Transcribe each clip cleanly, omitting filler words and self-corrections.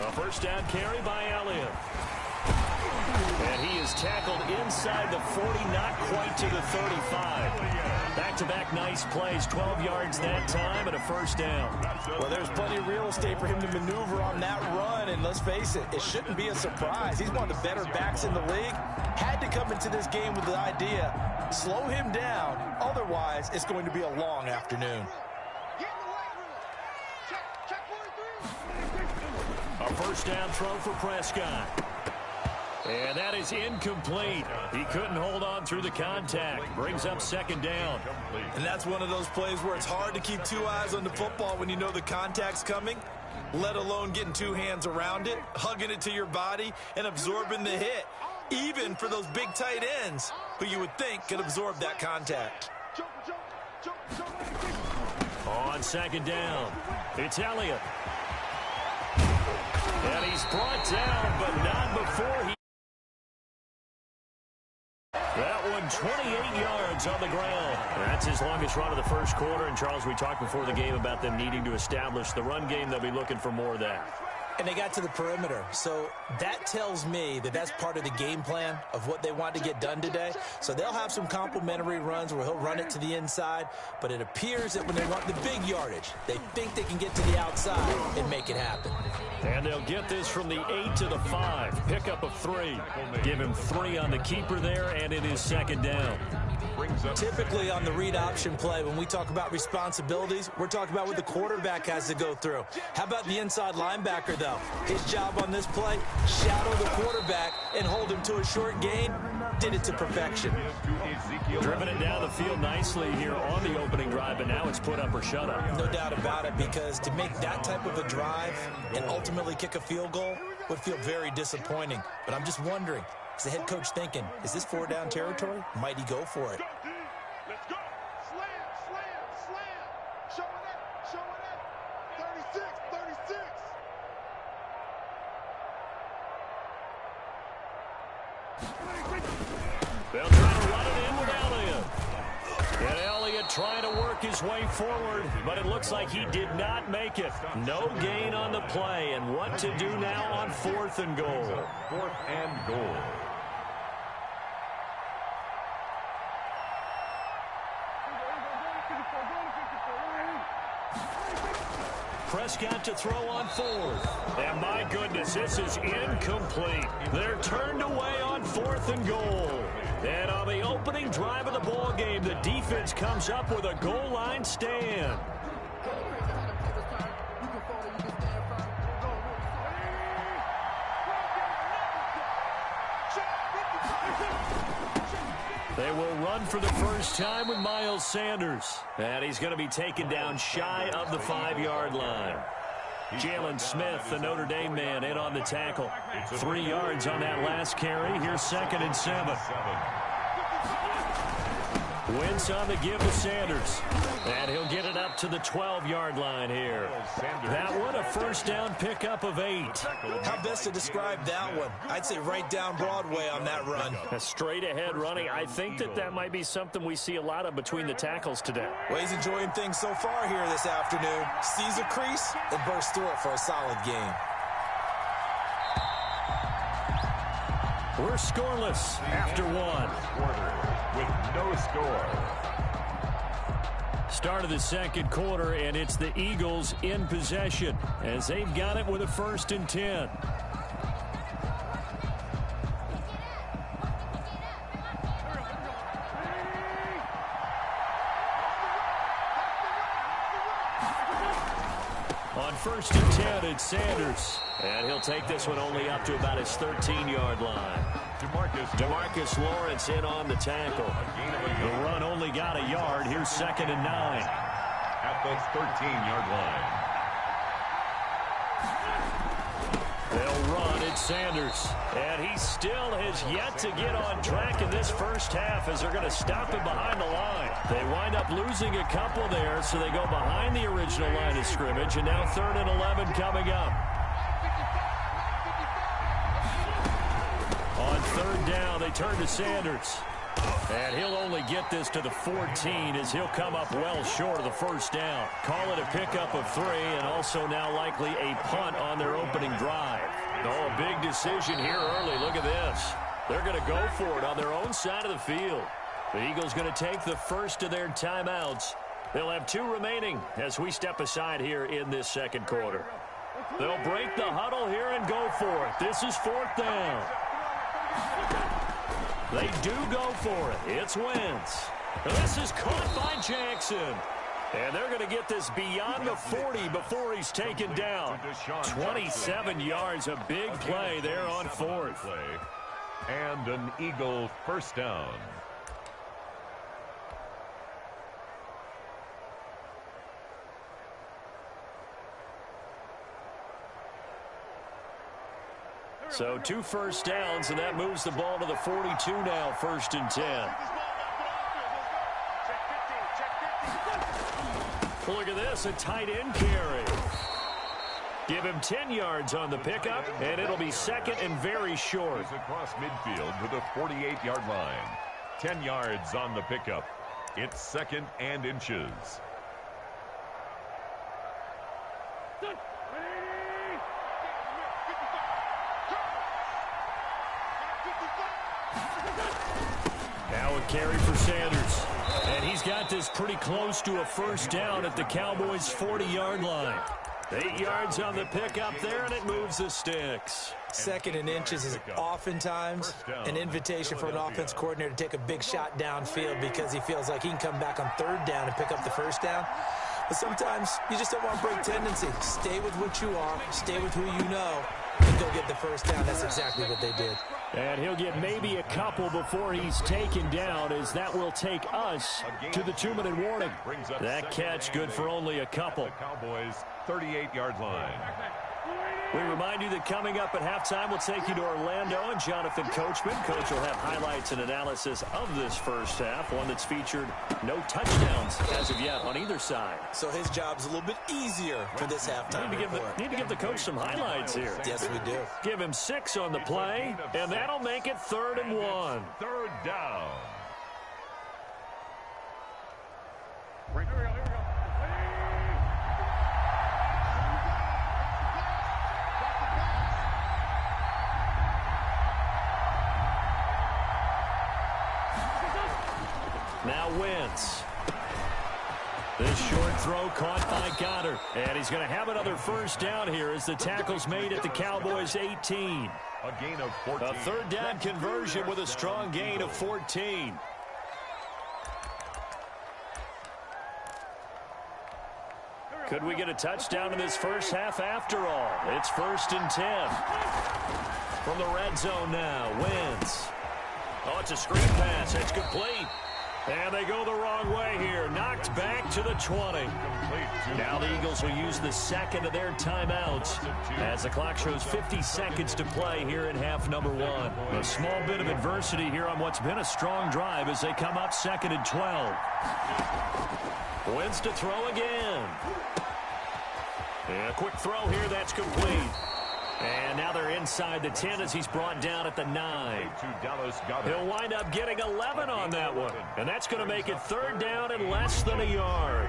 A first down carry by Elliott. And he is tackled inside the 40, not quite to the 35. Back-to-back nice plays, 12 yards that time and a first down. Well, there's plenty of real estate for him to maneuver on that run, and let's face it, it shouldn't be a surprise. He's one of the better backs in the league. Had to come into this game with the idea, slow him down, otherwise it's going to be a long afternoon. A first down throw for Prescott. And that is incomplete. He couldn't hold on through the contact. Brings up second down. And that's one of those plays where it's hard to keep two eyes on the football when you know the contact's coming, let alone getting two hands around it, hugging it to your body, and absorbing the hit, even for those big tight ends who you would think could absorb that contact. On second down, it's Elliott. And he's brought down, but not before he... That one, 28 yards on the ground. That's his longest run of the first quarter. And, Charles, we talked before the game about them needing to establish the run game. They'll be looking for more of that. And they got to the perimeter. So that tells me that that's part of the game plan of what they want to get done today. So they'll have some complimentary runs where he'll run it to the inside. But it appears that when they want the big yardage, they think they can get to the outside and make it happen. And they'll get this from the 8 to the 5. Pickup of 3. Give him 3 on the keeper there, and it is second down. Typically on the read option play, when we talk about responsibilities, we're talking about what the quarterback has to go through. How about the inside linebacker, though? His job on this play, shadow the quarterback and hold him to a short gain. Did it to perfection. Driven it down the field nicely here on the opening drive, but now it's put up or shut up. No doubt about it, because to make that type of a drive and ultimately kick a field goal would feel very disappointing. But I'm just wondering, is the head coach thinking, is this 4-down territory? Might he go for it? Let's go. Slam. Show it up. 36. They'll try to run it in with Elliott. And Elliott trying to work his way forward, but it looks like he did not make it. No gain on the play, and what to do now on 4th and goal. 4th and goal. Prescott to throw on 4th. And my goodness, this is incomplete. They're turned away on 4th and goal. And on the opening drive of the ball game, the defense comes up with a goal line stand. They will run for the first time with Miles Sanders. And he's going to be taken down shy of the 5-yard line. Jalen Smith, the Notre Dame man, in on the tackle. 3 yards on that last carry. Here's 2nd and 7. Wentz on the give to Sanders. And he'll get it up to the 12-yard line here. That one, a first down pickup of 8. How best to describe that one? I'd say right down Broadway on that run. A straight ahead running. I think that might be something we see a lot of between the tackles today. Well, he's enjoying things so far here this afternoon. Sees a crease and bursts through it for a solid game. We're scoreless after 1. With no score. Start of the second quarter, and it's the Eagles in possession as they've got it with a 1st and 10. On 1st and 10, it's Sanders. And he'll take this one only up to about his 13-yard line. DeMarcus Lawrence in on the tackle. The run only got a yard. Here's 2nd and 9. At the 13-yard line. They'll run. It's Sanders. And he still has yet to get on track in this first half as they're going to stop him behind the line. They wind up losing a couple there, so they go behind the original line of scrimmage. And now 3rd and 11 coming up. On 3rd down, they turn to Sanders. And he'll only get this to the 14 as he'll come up well short of the first down. Call it a pickup of 3 and also now likely a punt on their opening drive. Oh, a big decision here early. Look at this. They're going to go for it on their own side of the field. The Eagles going to take the first of their timeouts. They'll have 2 remaining as we step aside here in this second quarter. They'll break the huddle here and go for it. This is 4th down. They do go for it. It's Wentz. This is caught by Jackson. And they're going to get this beyond the 40 before he's taken down. 27 yards, a big play there on 4th. And an Eagle first down. So 2 first downs, and that moves the ball to the 42 now, 1st and 10. Look at this, a tight end carry. Give him 10 yards on the pickup, and it'll be 2nd and very short. Across midfield to the 48-yard line. 10 yards on the pickup. It's 2nd and inches. Now a carry for Sanders. And he's got this pretty close to a first down at the Cowboys' 40-yard line. 8 yards on the pickup there, and it moves the sticks. 2nd and inches is oftentimes an invitation for an offense coordinator to take a big shot downfield because he feels like he can come back on 3rd down and pick up the first down. But sometimes you just don't want to break tendency. Stay with what you are, stay with who you know, and go get the first down. That's exactly what they did. And he'll get maybe a couple before he's taken down, as that will take us to the 2-minute warning. That catch good for only a couple. The Cowboys' 38-yard line. We remind you that coming up at halftime, we'll take you to Orlando and Jonathan Coachman. Coach will have highlights and analysis of this first half, one that's featured no touchdowns as of yet on either side. So his job's a little bit easier for this halftime report. Need to give the coach some highlights here. Yes, we do. Give him 6 on the play, and that'll make it 3rd and 1. 3rd down. Now Wentz. This short throw caught by Goddard. And he's going to have another first down here as the tackle's made at the Cowboys' 18. A gain of 14. A 3rd down conversion with a strong gain of 14. Could we get a touchdown in this first half after all? It's 1st and 10. From the red zone now, Wentz. Oh, it's a screen pass. It's complete. And they go the wrong way here. Knocked back to the 20. Now the Eagles will use the 2nd of their timeouts as the clock shows 50 seconds to play here in half number 1. A small bit of adversity here on what's been a strong drive as they come up 2nd and 12. Wentz to throw again. And a quick throw here. That's complete. And now they're inside the 10 as he's brought down at the 9. He'll wind up getting 11 on that one. And that's going to make it 3rd down and less than a yard.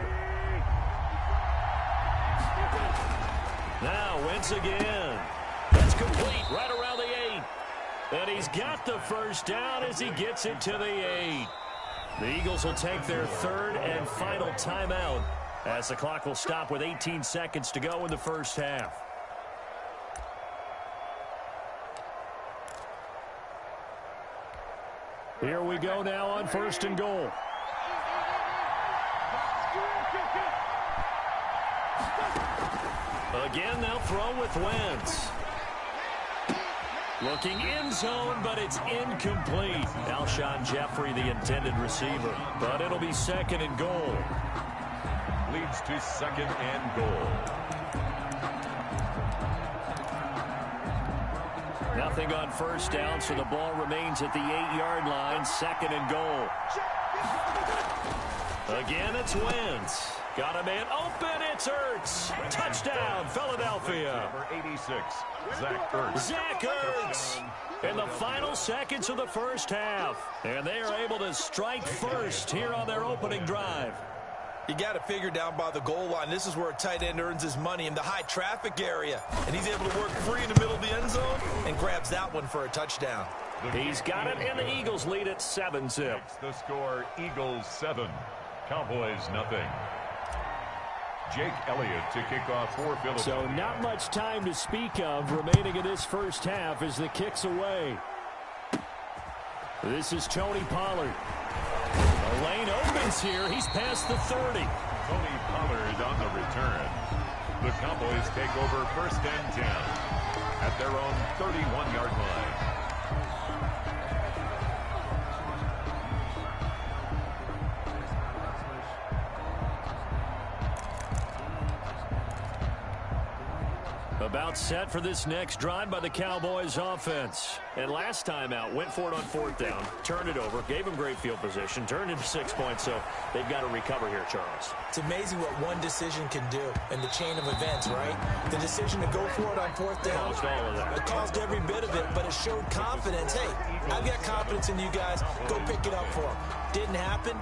Now Wentz again. That's complete right around the 8. And he's got the first down as he gets it to the 8. The Eagles will take their 3rd and final timeout as the clock will stop with 18 seconds to go in the first half. Here we go now on 1st and goal. Again, they'll throw with Wentz. Looking end zone, but it's incomplete. Alshon Jeffrey, the intended receiver. But it'll be 2nd and goal. Leads to 2nd and goal. Nothing on first down, so the ball remains at the 8-yard line. 2nd and goal. Again, it's Wentz. Got a man open. It's Ertz. Touchdown, Philadelphia. Number 86, Zach Ertz. Zach Ertz in the final seconds of the first half. And they are able to strike first here on their opening drive. You got to figure down by the goal line. This is where a tight end earns his money, in the high traffic area. And he's able to work free in the middle of the end zone and grabs that one for a touchdown. He's got it, and the Eagles lead at 7-zip. The score, Eagles 7, Cowboys nothing. Jake Elliott to kick off for Philadelphia. So not much time to speak of remaining in this first half as the kick's away. This is Tony Pollard. The lane opens here. He's past the 30. Tony Pollard on the return. The Cowboys take over first and 10 at their own 31-yard line. About set for this next drive by the Cowboys offense. And last time out, went for it on fourth down, turned it over, gave them great field position, turned into 6 points, so they've got to recover here, Charles. It's amazing what one decision can do in the chain of events, right? The decision to go for it on fourth down, Caused all of that. It caused every bit of it, but it showed confidence. Hey, I've got confidence in you guys. Go pick it up for them. Didn't happen.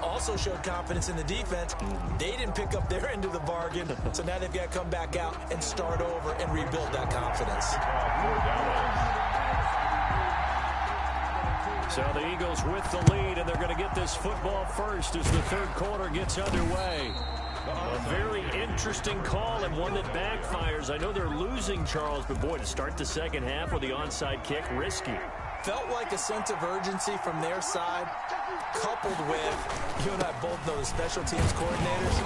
Also showed confidence in the defense. They didn't pick up their end of the bargain, so now they've got to come back out and start over and rebuild that confidence. So the Eagles with the lead, and they're going to get this football first as the third quarter gets underway. A very interesting call and one that backfires. I know they're losing, Charles, but boy, to start the second half with the onside kick, risky. Felt like a sense of urgency from their side, coupled with, you and I both know the special teams coordinators,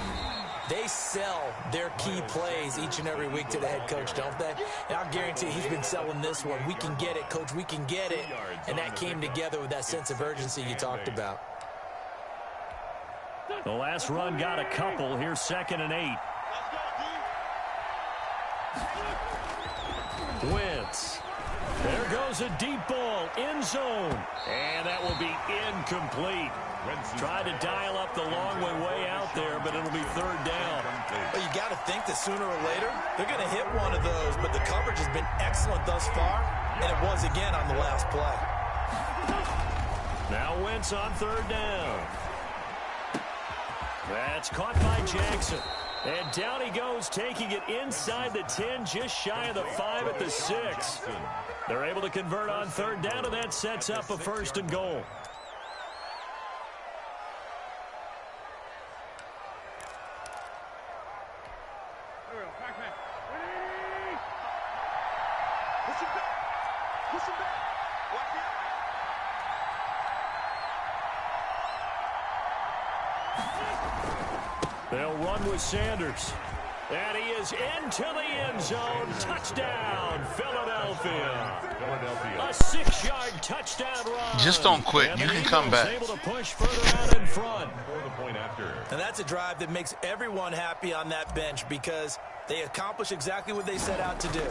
they sell their key plays each and every week to the head coach, don't they? And I guarantee he's been selling this one. We can get it, coach, we can get it. And that came together with that sense of urgency you talked about. The last run got a couple. Here's 2nd and 8. Wentz. There goes a deep ball, end zone, and that will be incomplete. Tried to dial up the long way out there, but it'll be third down. Well, you got to think that sooner or later, they're going to hit one of those, but the coverage has been excellent thus far, and it was again on the last play. Now Wentz on third down. That's caught by Jackson. And down he goes, taking it inside the 10, just shy of the 5 at the 6. They're able to convert on third down, and that sets up a 1st and goal. They'll run with Sanders. And he is into the end zone. Touchdown, Philadelphia. A 6-yard touchdown run. Just don't quit. You can come back. Able to push further out in front. And that's a drive that makes everyone happy on that bench because they accomplish exactly what they set out to do.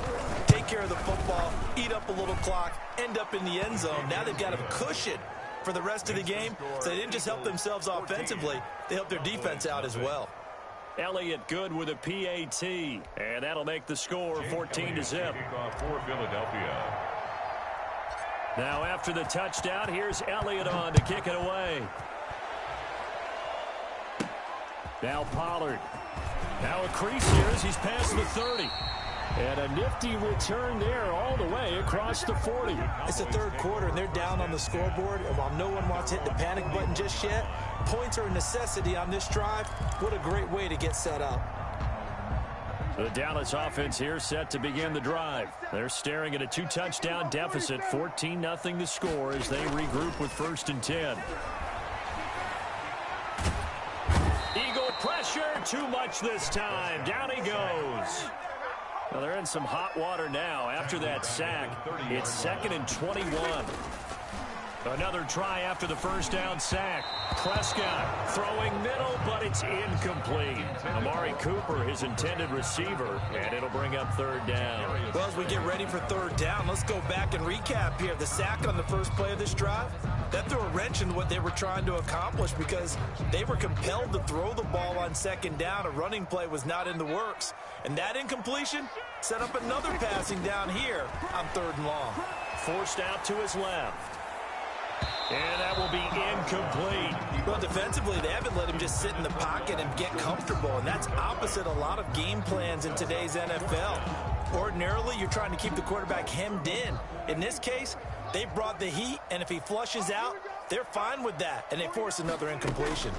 Take care of the football, eat up a little clock, end up in the end zone. Now they've got a cushion for the rest of the game. So they didn't just help themselves offensively, they helped their defense out as well. Elliott good with a PAT, and that'll make the score 14-zip. For Philadelphia. Now after the touchdown, here's Elliott on to kick it away. Now Pollard. Now a crease here as he's past the 30. And a nifty return there all the way across the 40. It's the third quarter, and they're down on the scoreboard. And while no one wants to hit the panic button just yet, points are a necessity on this drive. What a great way to get set up. The Dallas offense here set to begin the drive. They're staring at a 2-touchdown deficit, 14-0 the score as they regroup with 1st and 10. Eagle pressure, too much this time. Down he goes. Well, they're in some hot water now after that sack. It's 2nd and 21. Another try after the first down sack. Prescott throwing middle, but it's incomplete. Amari Cooper, his intended receiver, and it'll bring up third down. Well, as we get ready for third down, let's go back and recap here. The sack on the first play of this drive, That threw a wrench in what they were trying to accomplish because they were compelled to throw the ball on second down. A running play was not in the works. And that incompletion set up another passing down here on 3rd and long. Forced out to his left. And that will be incomplete. Well, defensively, they haven't let him just sit in the pocket and get comfortable, and that's opposite a lot of game plans in today's NFL. Ordinarily, you're trying to keep the quarterback hemmed in. In this case, they brought the heat, and if he flushes out, they're fine with that, and they force another incompletion.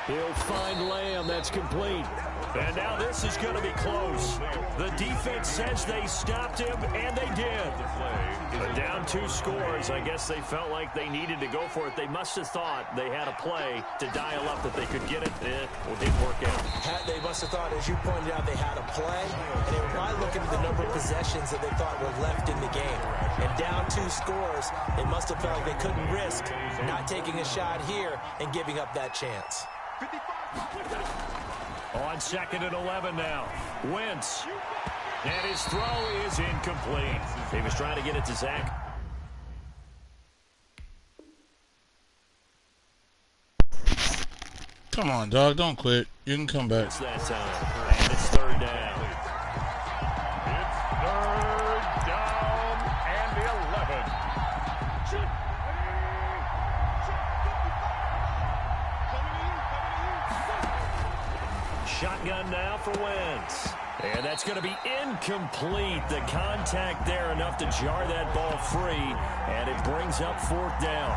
He'll find Lamb. That's complete. And now this is going to be close. The defense says they stopped him, and they did. But down 2 scores, I guess they felt like they needed to go for it. They must have thought they had a play to dial up that they could get it. It didn't work out. They must have thought, as you pointed out, they had a play, and they were probably looking at the number of possessions that they thought were left in the game. And down 2 scores, they must have felt like they couldn't risk not taking a shot here and giving up that chance. On 2nd and 11 now. Wentz. And his throw is incomplete. He was trying to get it to Zach. Come on, dog. Don't quit. You can come back. It's that time. And it's 3rd down. It's 3rd down and 11. Shotgun now for Wentz. And that's going to be incomplete. The contact there enough to jar that ball free. And it brings up 4th down.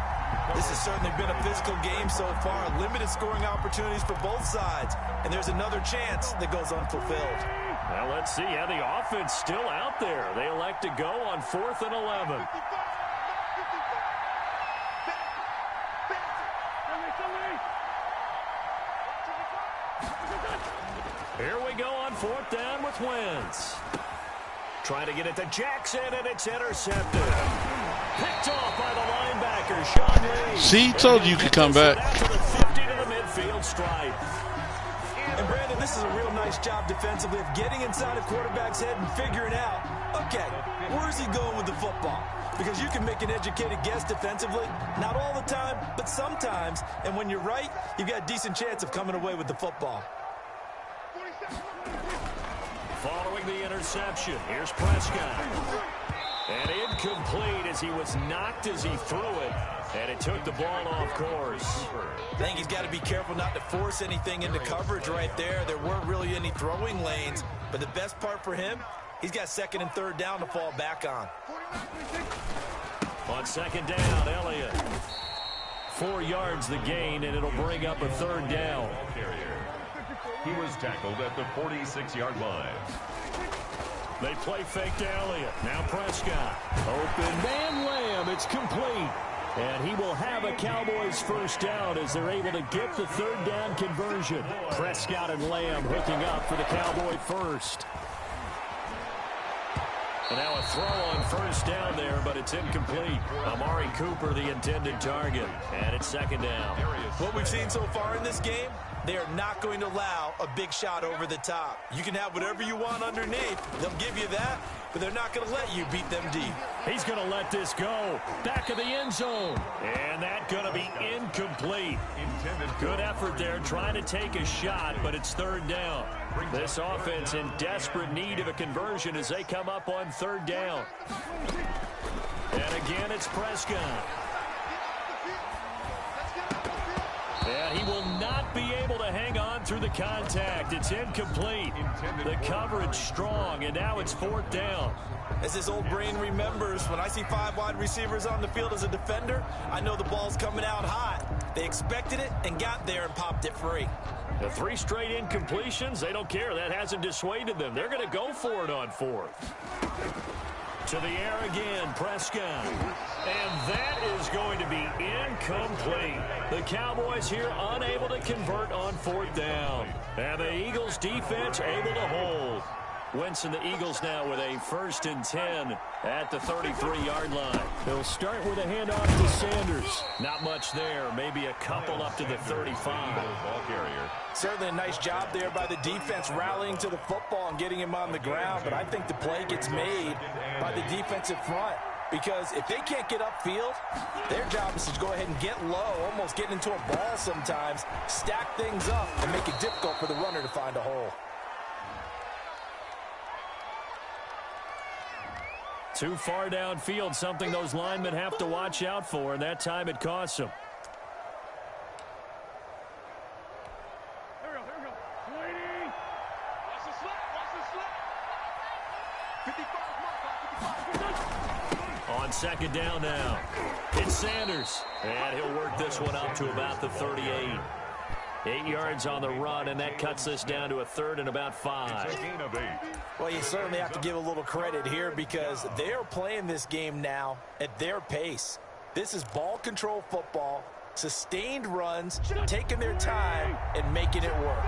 This has certainly been a physical game so far. Limited scoring opportunities for both sides. And there's another chance that goes unfulfilled. Well, let's see how the offense still out there. They elect to go on 4th and 11. Here we go on 4th down with Wentz. Trying to get it to Jackson, and it's intercepted. Picked off by the linebacker, Sean Lee. See, told you could come back. After the 50 to the midfield stripe. And Brandon, this is a real nice job defensively of getting inside a quarterback's head and figuring out, okay, where's he going with the football? Because you can make an educated guess defensively, not all the time, but sometimes. And when you're right, you've got a decent chance of coming away with the football. Following the interception, here's Prescott. And incomplete as he was knocked as he threw it. And it took the ball off course. I think he's got to be careful not to force anything into coverage right there. There weren't really any throwing lanes. But the best part for him, he's got 2nd and 3rd down to fall back on. On 2nd down, Elliott. 4 yards the gain, and it'll bring up a 3rd down. He was tackled at the 46-yard line. They play fake to Elliott. Now Prescott. Open man Lamb. It's complete. And he will have a Cowboys 1st down as they're able to get the 3rd down conversion. Prescott and Lamb hooking up for the Cowboy 1st. And now a throw on 1st down there, but it's incomplete. Amari Cooper, the intended target. And it's 2nd down. What we've seen so far in this game, they are not going to allow a big shot over the top. You can have whatever you want underneath. They'll give you that, but they're not going to let you beat them deep. He's going to let this go. Back of the end zone. And that's going to be incomplete. Good effort there trying to take a shot, but it's 3rd down. This offense in desperate need of a conversion as they come up on 3rd down. And again, it's Prescott. And he will not be able to hang on through the contact. It's incomplete. The coverage strong, and now it's 4th down. As his old brain remembers, when I see 5 wide receivers on the field as a defender, I know the ball's coming out hot. They expected it and got there and popped it free. The 3 straight incompletions, they don't care. That hasn't dissuaded them. They're going to go for it on 4th. To the air again, Prescott. And that is going to be incomplete. The Cowboys here unable to convert on 4th down. And the Eagles defense able to hold. Wentz and the Eagles now with a 1st and 10 at the 33-yard line. They'll start with a handoff to Sanders. Not much there. Maybe a couple up to the 35. Ball carrier. Certainly a nice job there by the defense rallying to the football and getting him on the ground, but I think the play gets made by the defensive front. because if they can't get upfield, their job is to go ahead and get low, almost get into a ball sometimes, stack things up, and make it difficult for the runner to find a hole. Too far downfield, something those linemen have to watch out for, and that time it costs them. Here we go. Waiting. Watch the slap. Watch the slap. 55. On second down now, it's Sanders. And he'll work this one up to about the 38. 8 yards on the run, and that cuts this down to a 3rd and about 5. It's a gain of 8. Well, you certainly have to give a little credit here because they're playing this game now at their pace. This is ball control football, sustained runs, taking their time and making it work.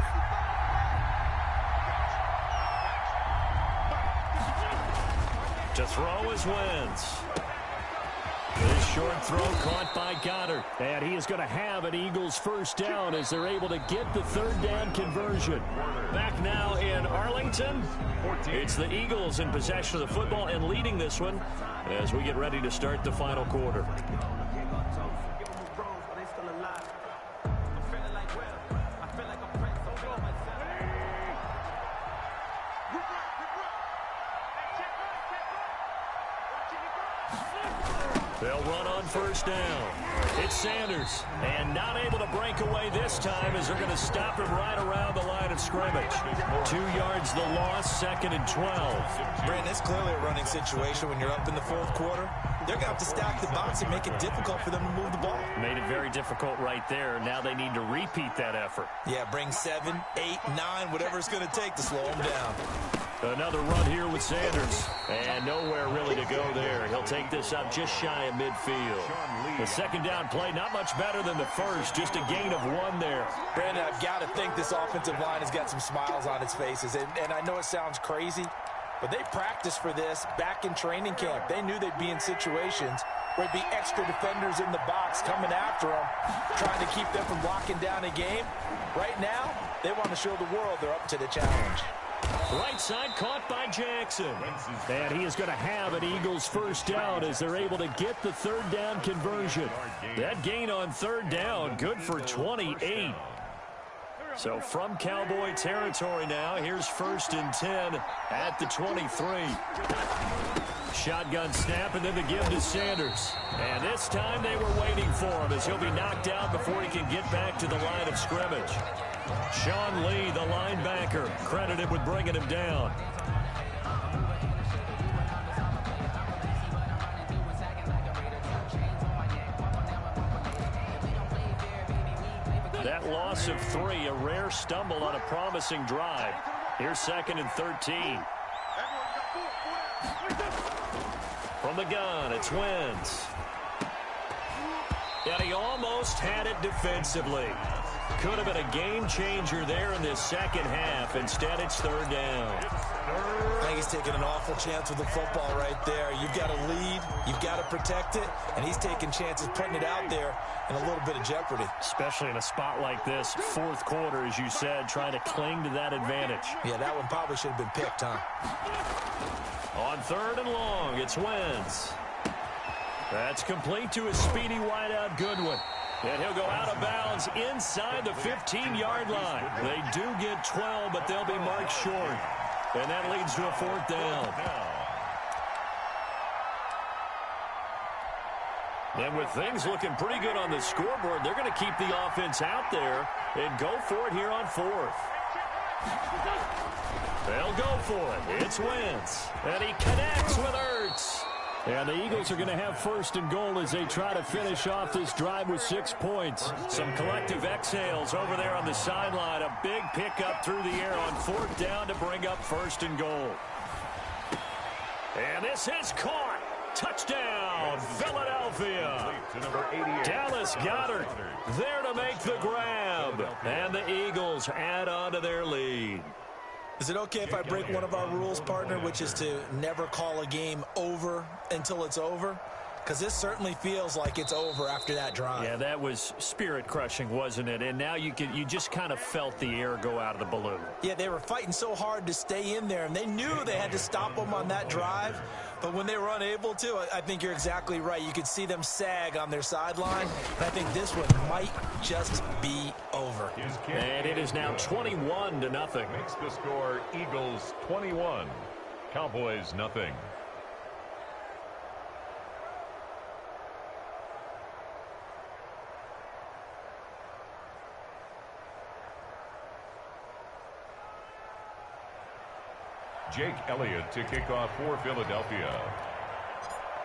To throw is Wentz. This short throw caught by Goddard. And he is going to have an Eagles first down as they're able to get the 3rd down conversion. Back now in Arlington. It's the Eagles in possession of the football and leading this one as we get ready to start the final quarter. They'll run on first down. It's Sanders. And not able to break away this time as they're going to stop him right around the line of scrimmage. 2 yards the loss, 2nd and 12. Brandon, it's clearly a running situation when you're up in the 4th quarter. They're going to have to stack the box and make it difficult for them to move the ball. Made it very difficult right there. Now they need to repeat that effort. Yeah, bring 7, 8, 9, whatever it's going to take to slow them down. Another run here with Sanders. And nowhere really to go there. He'll take this up just shy of midfield. The second down play, not much better than the first. Just a gain of 1 there. Brandon, I've got to think this offensive line has got some smiles on its faces. And I know it sounds crazy, but they practiced for this back in training camp. They knew they'd be in situations where there'd be extra defenders in the box coming after them, trying to keep them from locking down a game. Right now, they want to show the world they're up to the challenge. Right side caught by Jackson. And he is going to have an Eagles first down as they're able to get the 3rd down conversion. That gain on 3rd down, good for 28. So from Cowboy territory now, here's 1st and 10 at the 23. Shotgun snap and then the give to Sanders. And this time they were waiting for him as he'll be knocked out before he can get back to the line of scrimmage. Sean Lee, the linebacker, credited with bringing him down. That loss of 3, a rare stumble on a promising drive. Here's 2nd and 13. From the gun, it's Wentz. And he almost had it defensively. Could have been a game changer there in this second half. Instead, it's 3rd down. I think he's taking an awful chance with the football right there. You've got to lead, you've got to protect it, and he's taking chances putting it out there in a little bit of jeopardy. Especially in a spot like this, 4th quarter, as you said, trying to cling to that advantage. Yeah, that one probably should have been picked, huh? On 3rd and long, it's Wentz. That's complete to a speedy wideout Goodwin. And he'll go out of bounds inside the 15-yard line. They do get 12, but they'll be marked short. And that leads to a 4th down. And with things looking pretty good on the scoreboard, they're going to keep the offense out there and go for it here on 4th. They'll go for it. It's Wentz. And he connects with Ertz. And the Eagles are going to have 1st and goal as they try to finish off this drive with 6 points. Some collective exhales over there on the sideline. A big pickup through the air on 4th down to bring up 1st and goal. And this is caught. Touchdown, Philadelphia. Dallas Goedert there to make the grab. And the Eagles add on to their lead. Is it okay if I break one of our rules, partner, which is to never call a game over until it's over? because this certainly feels like it's over after that drive. Yeah, that was spirit-crushing, wasn't it? And now you just kind of felt the air go out of the balloon. Yeah, they were fighting so hard to stay in there, and they knew they had to stop them on that drive. But when they were unable to, I think you're exactly right. You could see them sag on their sideline. And I think this one might just be over. And it is now 21-0. Makes the score Eagles 21, Cowboys nothing. Jake Elliott to kick off for Philadelphia.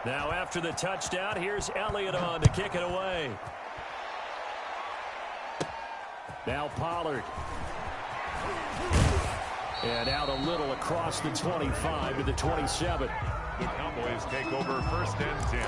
Now after the touchdown, here's Elliott on to kick it away. Now Pollard. And out a little across the 25 to the 27. The Cowboys take over 1st and 10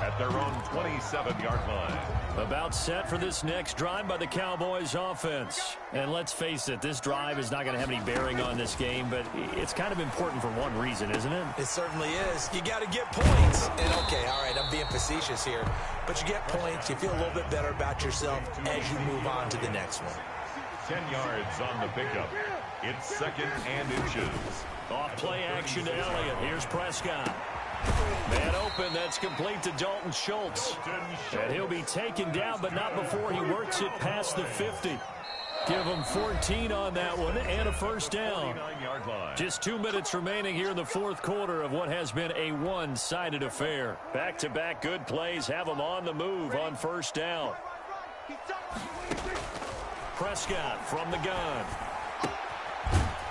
at their own 27-yard line. About set for this next drive by the Cowboys offense. And let's face it, this drive is not going to have any bearing on this game, but it's kind of important for one reason, isn't it? It certainly is. You got to get points. And okay, all right, I'm being facetious here, but you get points, you feel a little bit better about yourself as you move on to the next one. 10 yards on the pickup. It's 2nd and inches. Off play action to Elliott. Here's Prescott. Man open, that's complete to Dalton Schultz. And he'll be taken down, but not before he works it past the 50. Give him 14 on that one and a first down. Just 2 minutes remaining here in the fourth quarter of what has been a one-sided affair. Back-to-back good plays have him on the move on first down. Prescott from the gun.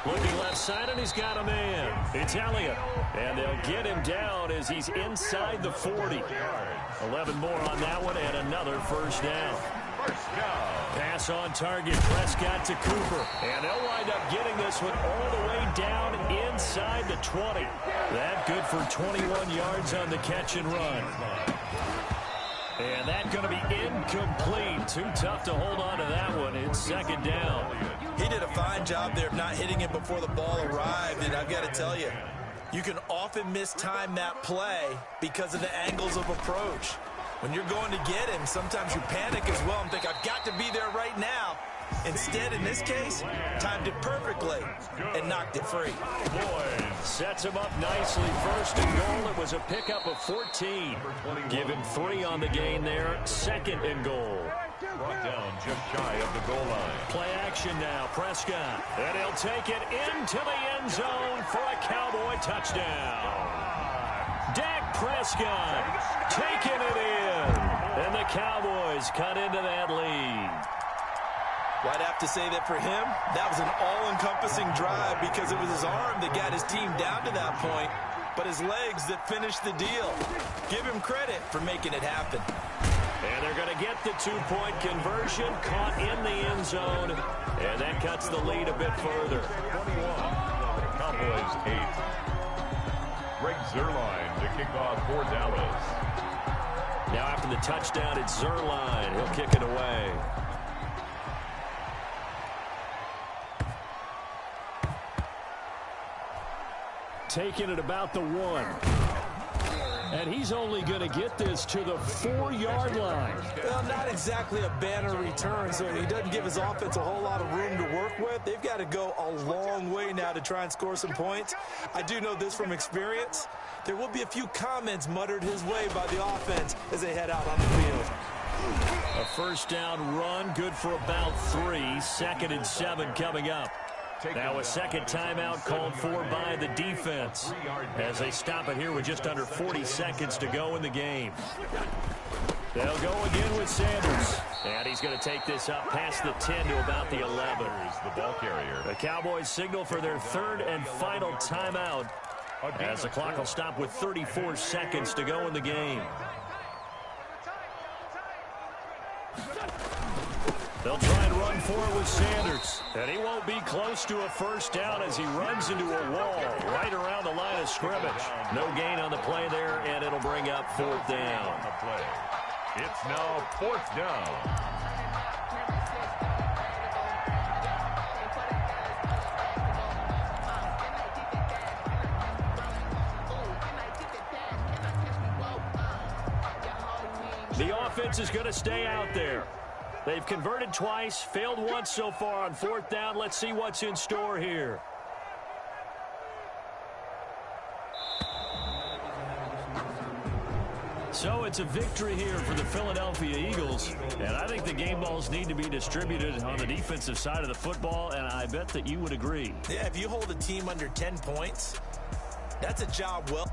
Looking left side, and he's got a man. It's Elliott. And they'll get him down as he's inside the 40. 11 more on that one, and another first down. Pass on target. Prescott to Cooper. And they'll wind up getting this one all the way down inside the 20. That good for 21 yards on the catch and run. And that's going to be incomplete. Too tough to hold on to that one. It's 2nd down. He did a fine job there of not hitting it before the ball arrived, and I've got to tell you, you can often mistime that play because of the angles of approach. When you're going to get him, sometimes you panic as well and think, I've got to be there right now. Instead, in this case, timed it perfectly and knocked it free. Sets him up nicely. 1st and goal. It was a pickup of 14. Give him 3 on the gain there. 2nd and goal. Brought down just shy of the goal line. Play action now. Prescott. And he'll take it into the end zone for a Cowboy touchdown. Dak Prescott taking it in. And the Cowboys cut into that lead. Well, I'd have to say that for him, that was an all-encompassing drive because it was his arm that got his team down to that point, but his legs that finished the deal. Give him credit for making it happen. And they're going to get the 2-point conversion, caught in the end zone, and that cuts the lead a bit further. 21, Cowboys 8. Greg Zuerlein to kick off for Dallas. Now after the touchdown, it's Zuerlein. He'll kick it away. Taking it about the 1. And he's only going to get this to the 4-yard line. Well, not exactly a banner return, so he doesn't give his offense a whole lot of room to work with. They've got to go a long way now to try and score some points. I do know this from experience. There will be a few comments muttered his way by the offense as they head out on the field. A first down run, good for about 3. 2nd and 7 coming up. Now a second timeout called for by the defense as they stop it here with just under 40 seconds to go in the game. They'll go again with Sanders. And he's going to take this up past the 10 to about the 11. The ball carrier. The Cowboys signal for their 3rd and final timeout as the clock will stop with 34 seconds to go in the game. They'll try and run for it with Sanders. And he won't be close to a first down as he runs into a wall right around the line of scrimmage. No gain on the play there, and it'll bring up 4th down. It's now 4th down. The offense is going to stay out there. They've converted twice, failed once so far on fourth down. Let's see what's in store here. So it's a victory here for the Philadelphia Eagles, and I think the game balls need to be distributed on the defensive side of the football, and I bet that you would agree. Yeah, if you hold a team under 10 points, that's a job well